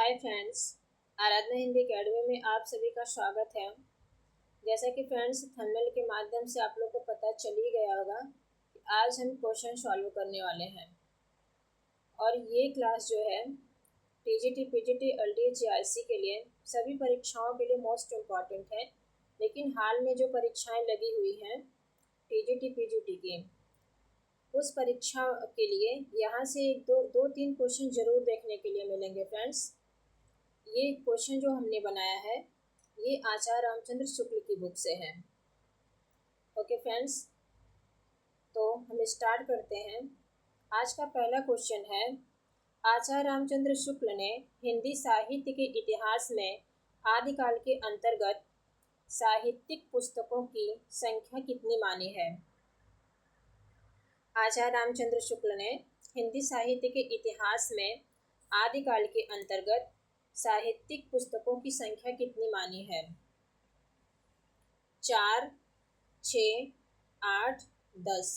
Hi friends, आराधना Hindi academy में आप सभी का स्वागत है। जैसा कि फ्रेंड्स थंबनेल के माध्यम से आप लोग को पता चल ही गया होगा कि आज हम क्वेश्चन सॉल्व करने वाले हैं और ये क्लास जो है टीजीटी, पीजीटी, एलडीए, जीआईसी के लिए सभी परीक्षाओं के लिए मोस्ट इम्पॉर्टेंट है। लेकिन हाल में जो परीक्षाएं लगी हुई हैं टीजीटी, पीजीटी की, उस परीक्षा के लिए यहाँ से दो तीन क्वेश्चन जरूर देखने के लिए मिलेंगे फ्रेंड्स। ये क्वेश्चन जो हमने बनाया है ये आचार्य रामचंद्र शुक्ल की बुक से है। ओके फ्रेंड्स, तो हम स्टार्ट करते हैं। आज का पहला क्वेश्चन है, आचार्य रामचंद्र शुक्ल ने हिंदी साहित्य के इतिहास में आदिकाल के अंतर्गत साहित्यिक पुस्तकों की संख्या कितनी मानी है? आचार्य रामचंद्र शुक्ल ने हिंदी साहित्य के इतिहास में आदिकाल के अंतर्गत साहित्यिक पुस्तकों की संख्या कितनी मानी है? 4, 6, 8, 10।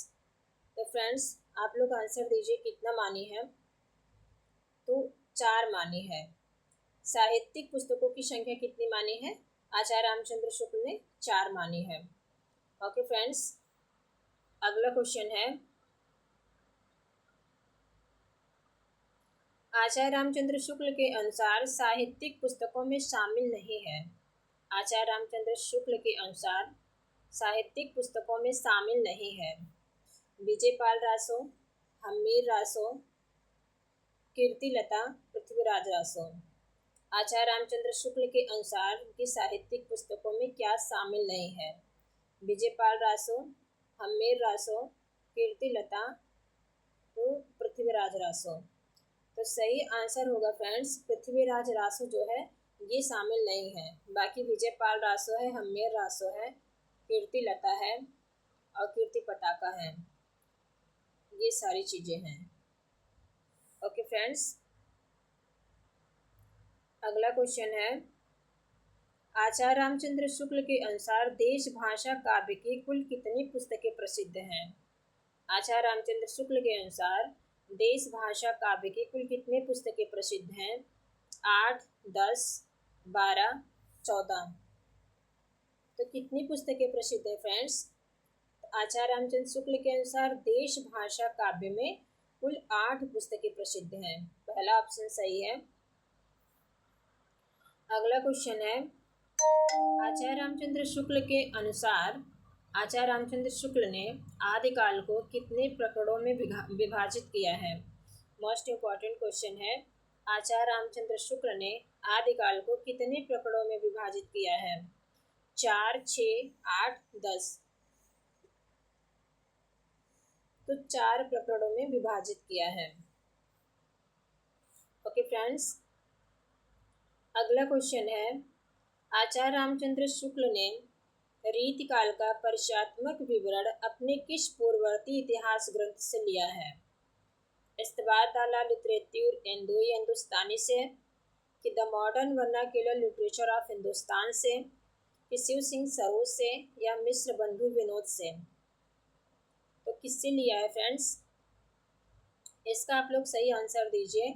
तो फ्रेंड्स आप लोग आंसर दीजिए कितना मानी है। तो 4 मानी है। साहित्यिक पुस्तकों की संख्या कितनी मानी है? आचार्य रामचंद्र शुक्ल ने 4 मानी है। ओके फ्रेंड्स, अगला क्वेश्चन है, आचार्य रामचंद्र शुक्ल के अनुसार साहित्यिक पुस्तकों में शामिल नहीं है। आचार्य रामचंद्र शुक्ल के अनुसार साहित्यिक पुस्तकों में शामिल नहीं है। विजयपाल रासो, हम्मीर रासो, कीर्तिलता, पृथ्वीराज रासो। आचार्य रामचंद्र शुक्ल के अनुसार उनकी साहित्यिक पुस्तकों में क्या शामिल नहीं है? विजयपाल रासो, हम्मीर रासो, कीर्तिलता, तो पृथ्वीराज रासो। तो सही आंसर होगा फ्रेंड्स पृथ्वीराज रासो जो है ये शामिल नहीं है। बाकी विजयपाल रासो है, हम्मीर रासो है, कीर्तिलता है और कीर्ति पताका है। ये सारी चीजें हैं। ओके फ्रेंड्स, अगला क्वेश्चन है, आचार्य रामचंद्र शुक्ल के अनुसार देश भाषा काव्य की कुल कितनी पुस्तकें प्रसिद्ध हैं? आचार्य रामचंद्र शुक्ल के अनुसार देश भाषा काव्य की कुल कितनी पुस्तकें प्रसिद्ध हैं? 8, 10, 12, 14। तो कितनी पुस्तकें प्रसिद्ध है फ्रेंड्स? आचार्य रामचंद्र शुक्ल के अनुसार देश भाषा काव्य में कुल 8 पुस्तकें प्रसिद्ध हैं। पहला ऑप्शन सही है। अगला क्वेश्चन है, आचार्य रामचंद्र शुक्ल के अनुसार आचार्य रामचंद्र शुक्ल ने आदिकाल को कितने प्रकरणों में विभाजित किया है? मोस्ट इम्पॉर्टेंट क्वेश्चन है। आचार्य रामचंद्र शुक्ल ने आदिकाल को कितने प्रकरणों में विभाजित किया है? 4, 6, 8, 10। तो 4 प्रकरणों में विभाजित किया है। ओके फ्रेंड्स, अगला क्वेश्चन है, आचार्य रामचंद्र शुक्ल ने रीतिकाल का परिचयात्मक विवरण अपने किस पूर्ववर्ती इतिहास ग्रंथ से लिया है? इस्तबाताला लिटरेचर इंदोई हिंदुस्तानी से, कि the modern vernacular literature of Hindustan से, कि शिव सिंह सरोज से, या मिश्र बंधु विनोद से? तो किससे लिया है फ्रेंड्स? इसका आप लोग सही आंसर दीजिए।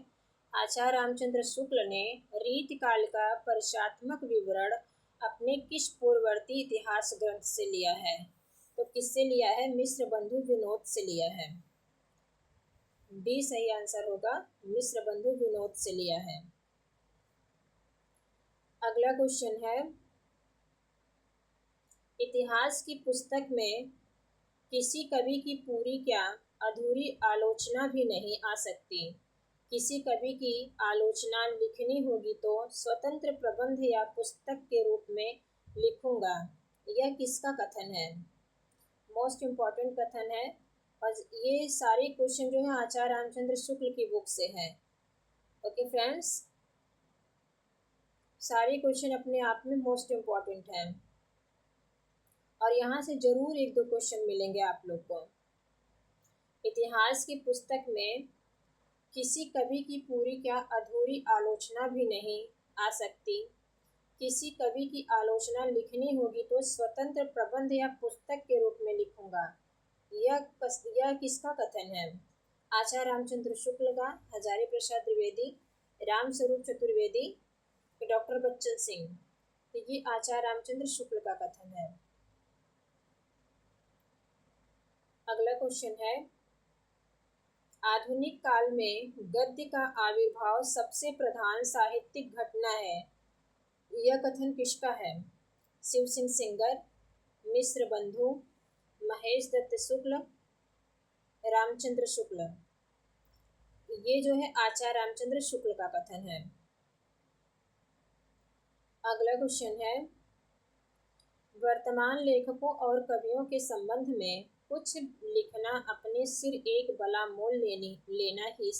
आचार्य रामचंद्र शुक्ल ने रीतिकाल का परिचयात्मक विवरण अपने किस पूर्ववर्ती इतिहास ग्रंथ से लिया है? तो किससे लिया है? मिश्र बंधु विनोद से लिया है। डी सही आंसर होगा, मिश्र बंधु विनोद से लिया है। अगला क्वेश्चन है, इतिहास की पुस्तक में किसी कवि की पूरी क्या अधूरी आलोचना भी नहीं आ सकती। किसी कवि की आलोचना लिखनी होगी तो स्वतंत्र प्रबंध या पुस्तक के रूप में लिखूंगा, यह किसका कथन है? मोस्ट इम्पॉर्टेंट कथन है और ये सारे क्वेश्चन जो है आचार्य रामचंद्र शुक्ल की बुक से है। ओके फ्रेंड्स, सारे क्वेश्चन अपने आप में मोस्ट इम्पॉर्टेंट हैं और यहाँ से जरूर 1-2 क्वेश्चन मिलेंगे आप लोग को। इतिहास की पुस्तक में किसी कवि की पूरी क्या अधूरी आलोचना भी नहीं आ सकती। किसी कवि की आलोचना लिखनी होगी तो स्वतंत्र प्रबंध या पुस्तक के रूप में लिखूंगा, यह किसका कथन है? आचार्य रामचंद्र शुक्ल का, हजारी प्रसाद द्विवेदी, राम स्वरूप चतुर्वेदी, डॉक्टर बच्चन सिंह। तो ये आचार्य रामचंद्र शुक्ल का कथन है। अगला क्वेश्चन है, आधुनिक काल में गद्य का आविर्भाव सबसे प्रधान साहित्यिक घटना है। यह कथन किसका है? शिव सिंह सेंगर, मिश्र बंधु, महेश दत्त शुक्ल, रामचंद्र शुक्ल। ये जो है आचार्य रामचंद्र शुक्ल का कथन है। अगला क्वेश्चन है, वर्तमान लेखकों और कवियों के संबंध में कुछ लिखना अपने सिर एक बला मोल लेना ही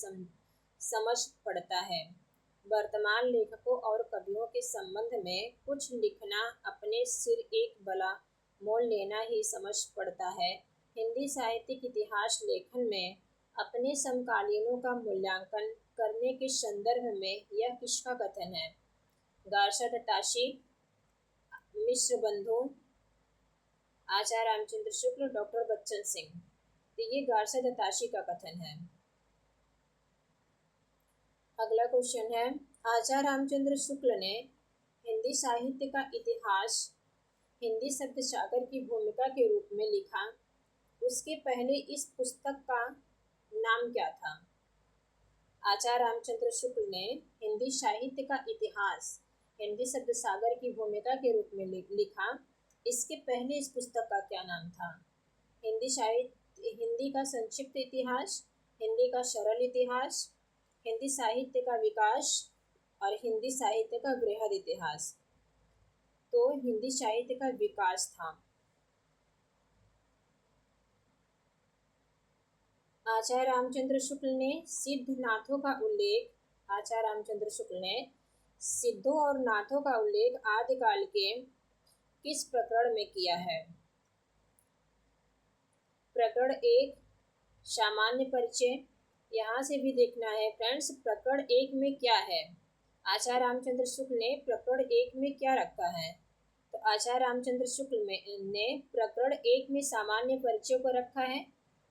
समझ पड़ता है। वर्तमान लेखकों और कवियों के संबंध में कुछ लिखना अपने सिर एक बला मोल लेना ही समझ पड़ता है। हिंदी साहित्यिक इतिहास लेखन में अपने समकालीनों का मूल्यांकन करने के संदर्भ में यह किसका कथन है? गारशा दत्ताशी, मिश्र बंधु, आचार्य रामचंद्र शुक्ल, डॉक्टर बच्चन सिंह। तो ये गारशा दत्ताशी का कथन है। अगला क्वेश्चन है, आचार्य रामचंद्र शुक्ल ने हिंदी साहित्य का इतिहास हिंदी शब्द सागर की भूमिका के रूप में लिखा। उसके पहले इस पुस्तक का नाम क्या था? आचार्य रामचंद्र शुक्ल ने हिंदी साहित्य का इतिहास हिंदी शब्द सागर की भूमिका के रूप में लिखा। इसके पहले इस पुस्तक का क्या नाम था? हिंदी का संक्षिप्त इतिहास, हिंदी का सरल इतिहास, हिंदी साहित्य का विकास और हिंदी साहित्य का बृहद इतिहास। तो हिंदी साहित्य का विकास था। आचार्य रामचंद्र शुक्ल ने सिद्धनाथों का उल्लेख आचार्य रामचंद्र शुक्ल ने सिद्धों और नाथों का उल्लेख आदिकाल के किस प्रकरण में किया है? प्रकरण 1 सामान्य परिचय। यहाँ से भी देखना है फ्रेंड्स, प्रकरण 1 में क्या है। आचार्य रामचंद्र शुक्ल ने प्रकरण 1 में क्या रखा है? तो आचार्य रामचंद्र शुक्ल ने प्रकरण 1 में सामान्य परिचय को रखा है,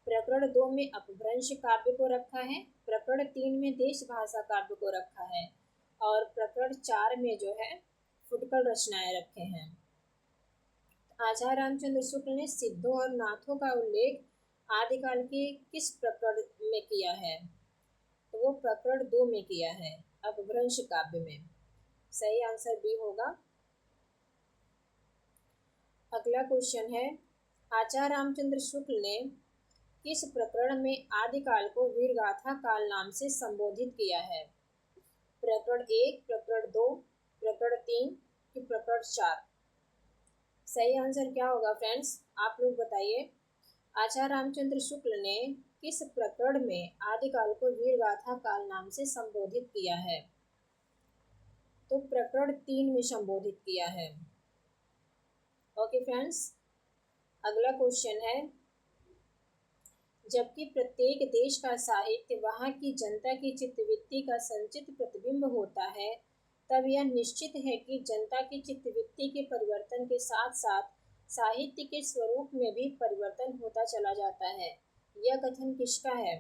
प्रकरण 2 में अपभ्रंश काव्य को रखा है, प्रकरण 3 में देश भाषा काव्य को रखा है और प्रकरण 4 में जो है फुटकल रचनाएं रखे हैं। आचार्य रामचंद्र शुक्ल ने सिद्धों और नाथों का उल्लेख आदिकाल के किस प्रकरण में किया है? तो वो प्रकरण 2 में किया है, अपभ्रंश काव्य में। सही आंसर बी होगा। अगला क्वेश्चन है, आचार्य रामचंद्र शुक्ल ने किस प्रकरण में आदिकाल को वीरगाथा काल नाम से संबोधित किया है? प्रकरण 1, प्रकरण 2, प्रकरण 3 कि प्रकरण 4? सही आंसर क्या होगा फ्रेंड्स, आप लोग बताइए। आचार्य रामचंद्र शुक्ल ने किस प्रकरण में आदिकाल को वीरगाथा काल नाम से संबोधित किया है? तो प्रकरण 3 में संबोधित किया है। ओके फ्रेंड्स, अगला क्वेश्चन है, जबकि प्रत्येक देश का साहित्य वहाँ की जनता की चित्तवृत्ति का संचित प्रतिबिंब होता है, तब यह निश्चित है कि जनता की चित्तवृत्ति के परिवर्तन के साथ साथ साहित्य के स्वरूप में भी परिवर्तन होता चला जाता है। यह कथन किसका है?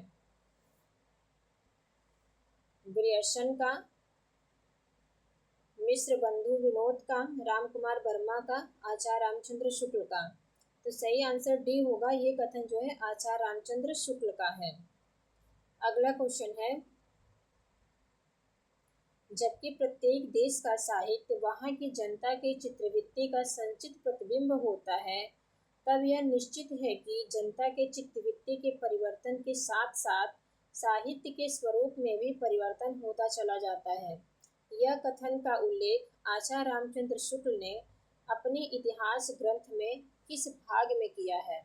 ग्रियर्सन का, मिश्र बंधु विनोद का, राम कुमार वर्मा का, आचार्य रामचंद्र शुक्ल का? तो सही आंसर डी होगा। ये कथन जो है आचार्य रामचंद्र शुक्ल का है। अगला क्वेश्चन है, जबकि प्रत्येक देश का साहित्य वहाँ की जनता के चित्तवृत्ति का संचित प्रतिबिंब होता है, तब यह निश्चित है कि जनता के चित्तवृत्ति के परिवर्तन के साथ साथ साहित्य के स्वरूप में भी परिवर्तन होता चला जाता है। यह कथन का उल्लेख आचार्य रामचंद्र शुक्ल ने अपने इतिहास ग्रंथ में किस भाग में किया है?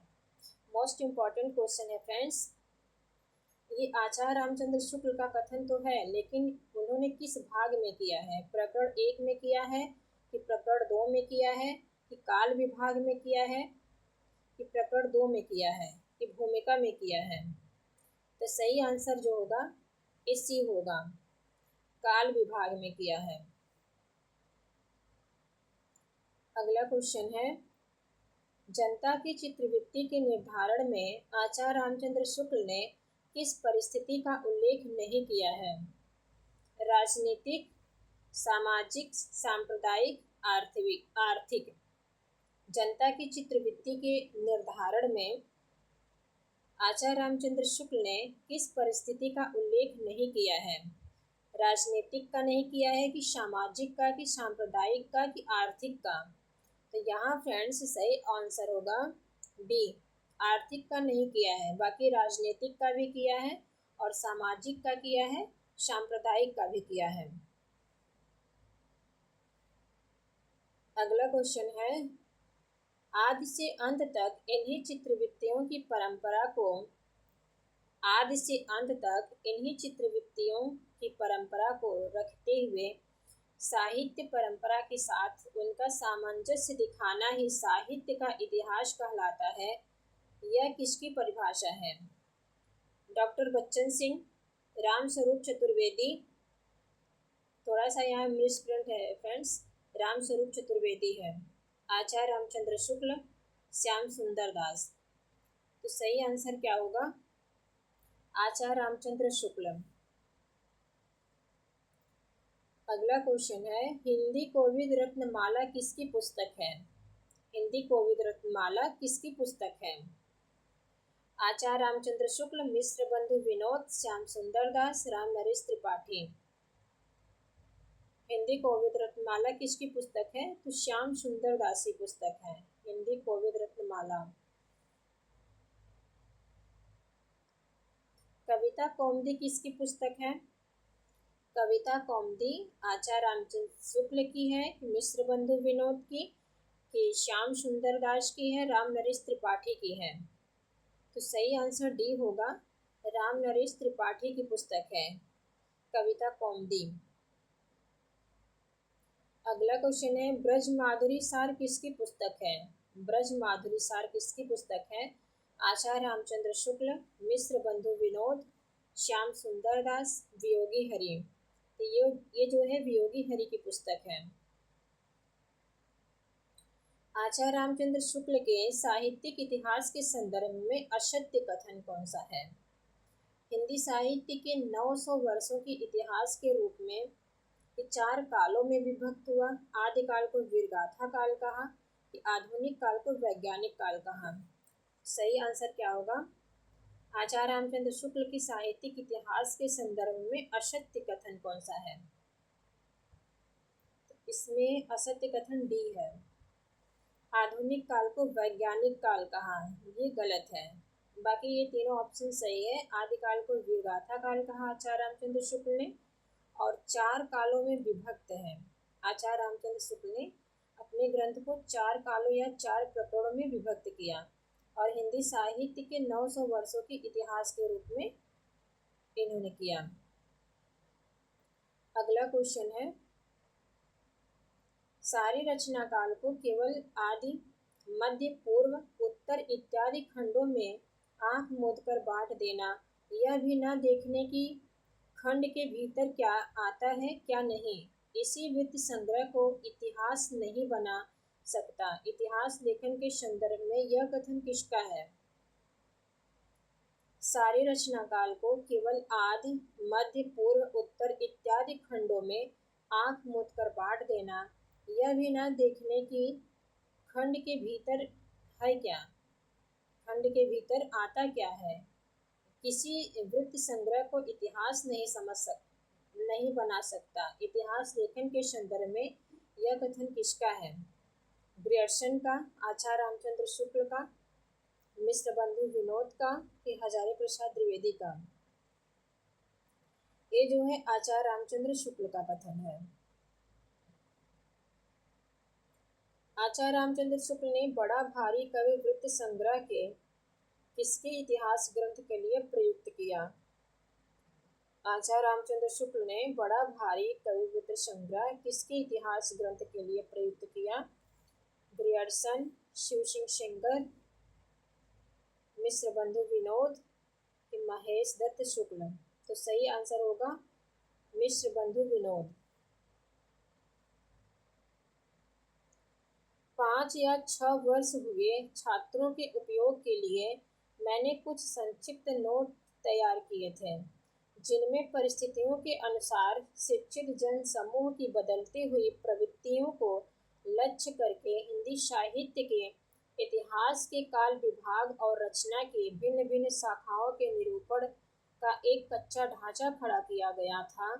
मोस्ट इम्पॉर्टेंट क्वेश्चन है फ्रेंड्स। ये आचार्य रामचंद्र शुक्ल का कथन तो है, लेकिन उन्होंने किस भाग में किया है? प्रकरण 1 में किया है कि प्रकरण 2 में किया है कि काल विभाग में किया है कि प्रकरण 2 में किया है कि भूमिका में किया है? तो सही आंसर जो होगा इसी होगा, काल विभाग में किया है। अगला क्वेश्चन है, जनता की चित्तवृत्ति के निर्धारण में आचार्य रामचंद्र शुक्ल ने किस परिस्थिति का उल्लेख नहीं किया है? राजनीतिक, सामाजिक, सांप्रदायिक, आर्थिक। जनता की चित्रवृत्ति के निर्धारण में आचार्य रामचंद्र शुक्ल ने किस परिस्थिति का उल्लेख नहीं किया है? राजनीतिक का नहीं किया है कि सामाजिक का कि सांप्रदायिक का कि आर्थिक का? तो यहाँ फ्रेंड्स सही आंसर होगा बी, आर्थिक का नहीं किया है। बाकी राजनीतिक का भी किया है और सामाजिक का किया है, सांप्रदायिक का भी किया है। अगला क्वेश्चन है, आदि से अंत तक इन्हीं चित्रवृत्तियों की परंपरा को रखते हुए साहित्य परंपरा के साथ उनका सामंजस्य दिखाना ही साहित्य का इतिहास कहलाता है। यह किसकी परिभाषा है? डॉक्टर बच्चन सिंह, रामस्वरूप चतुर्वेदी, थोड़ा सा यहाँ मिसप्रिंट है फ्रेंड्स, रामस्वरूप चतुर्वेदी है, आचार्य रामचंद्र शुक्ल, श्याम सुंदर दास। तो सही आंसर क्या होगा? आचार्य रामचंद्र शुक्ल। अगला क्वेश्चन है, हिंदी कोविद रत्नमाला किसकी पुस्तक है? हिंदी कोविद रत्नमाला किसकी पुस्तक है? आचार्य रामचंद्र शुक्ल, मिश्र बंधु विनोद, श्याम सुंदर दास, राम नरेश त्रिपाठी। हिंदी कोविद रत्नमाला किसकी पुस्तक है? तो श्याम सुंदर दास की पुस्तक है हिंदी कोविद रत्नमाला। कविता कौमुदी किसकी पुस्तक है? कविता कौमुदी आचार्य रामचंद्र शुक्ल की है, मिश्र बंधु विनोद की, कि श्याम सुंदर दास की है, राम नरेश त्रिपाठी की है? तो सही आंसर डी होगा, राम नरेश त्रिपाठी की पुस्तक है कविता कौमुदी। अगला क्वेश्चन है, ब्रज माधुरी सार किसकी पुस्तक है? ब्रज माधुरी सार किसकी पुस्तक है? आचार्य रामचंद्र शुक्ल, मिश्र बंधु विनोद, श्याम सुंदर दास, वियोगी हरि। तो ये जो है वियोगी हरि की पुस्तक है। आचार्य रामचंद्र शुक्ल के साहित्यिक इतिहास के संदर्भ में असत्य कथन कौन सा है? हिंदी साहित्य के 900 वर्षों के इतिहास के रूप में ये 4 कालों में विभक्त हुआ। आदिकाल को वीरगाथा काल कहा, कि आधुनिक काल को वैज्ञानिक काल कहा। सही आंसर क्या होगा? आचार्य रामचंद्र शुक्ल की साहित्यिक इतिहास के संदर्भ में असत्य कथन कौन सा है? तो इसमें असत्य कथन डी है, आधुनिक काल को वैज्ञानिक काल कहा, ये गलत है। बाकी ये तीनों ऑप्शन सही है। आदिकाल को वीरगाथा काल कहा आचार्य रामचंद्र शुक्ल ने, और 4 कालों में विभक्त है। आचार्य रामचंद्र शुक्ल ने अपने ग्रंथ को 4 कालों या 4 प्रकरणों में विभक्त किया, और हिंदी साहित्य के 900 वर्षों के इतिहास के रूप में इन्होंने किया। अगला क्वेश्चन है, सारी रचना काल को केवल आदि, मध्य, पूर्व, उत्तर इत्यादि खंडों में आंख मूंदकर बांट देना, यह भी न देखने की खंड के भीतर क्या आता है क्या नहीं, इसी वृत्त संग्रह को इतिहास नहीं बना सकता। इतिहास लेखन के संदर्भ में यह कथन किसका है? सारी रचना काल को केवल आदि, मध्य, पूर्व, उत्तर इत्यादि खंडों में आंख मूंदकर बांट देना, यह भी न देखने की खंड के भीतर है क्या, खंड के भीतर आता क्या है, किसी वृत्त संग्रह को इतिहास नहीं बना सकता। इतिहास लेखन के संदर्भ में यह कथन किसका है? ग्रियर्सन का, आचार्य रामचंद्र शुक्ल का, मिश्र बंधु विनोद का, कि हजारी प्रसाद द्विवेदी का? ये जो है आचार्य रामचंद्र शुक्ल का कथन है। आचार्य रामचंद्र शुक्ल ने बड़ा भारी कवि वृत्त संग्रह के किसके इतिहास ग्रंथ के लिए प्रयुक्त किया? आचार्य रामचंद्र शुक्ल ने बड़ा भारी कवि वृत्त संग्रह किसके इतिहास ग्रंथ के लिए प्रयुक्त किया? ग्रियर्सन, शिव सिंह सेंगर, मिश्र बंधु विनोद, कि महेश दत्त शुक्ल? तो सही आंसर होगा मिश्र बंधु विनोद। 5 या 6 वर्ष हुए छात्रों के उपयोग के लिए मैंने कुछ संक्षिप्त नोट तैयार किए थे, जिनमें परिस्थितियों के अनुसार शिक्षित जन समूह की बदलती हुई प्रवृत्तियों को लक्ष्य करके हिंदी साहित्य के इतिहास के काल विभाग और रचना की भिन्न भिन्न शाखाओं के निरूपण का एक कच्चा ढांचा खड़ा किया गया था।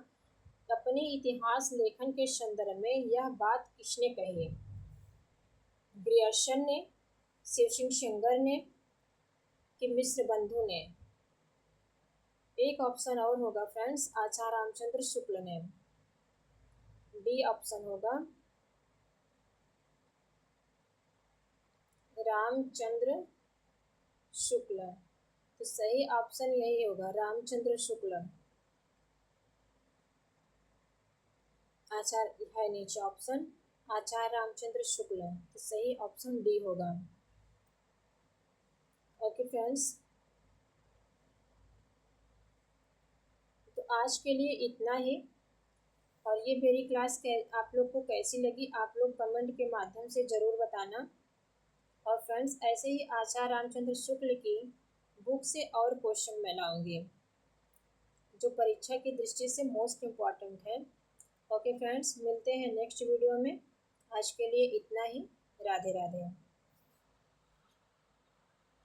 अपने इतिहास लेखन के संदर्भ में यह बात किसने कही? ग्रियर्सन ने, शिवसिंह सेंगर ने कि मिश्र बंधु ने? एक ऑप्शन और होगा फ्रेंड्स, आचार्य रामचंद्र शुक्ल ने। डी ऑप्शन होगा रामचंद्र शुक्ल। तो सही ऑप्शन यही होगा, रामचंद्र शुक्ल। आचार्य है नीचे ऑप्शन, आचार्य रामचंद्र शुक्ल, तो सही ऑप्शन डी होगा। ओके फ्रेंड्स, तो आज के लिए इतना ही। और ये मेरी क्लास आप लोग को कैसी लगी आप लोग कमेंट के माध्यम से ज़रूर बताना। और फ्रेंड्स, ऐसे ही आचार्य रामचंद्र शुक्ल की बुक से और क्वेश्चन मैं लाऊंगी जो परीक्षा की दृष्टि से मोस्ट इम्पॉर्टेंट है। ओके फ्रेंड्स, मिलते हैं नेक्स्ट वीडियो में। आज के लिए इतना ही। राधे राधे।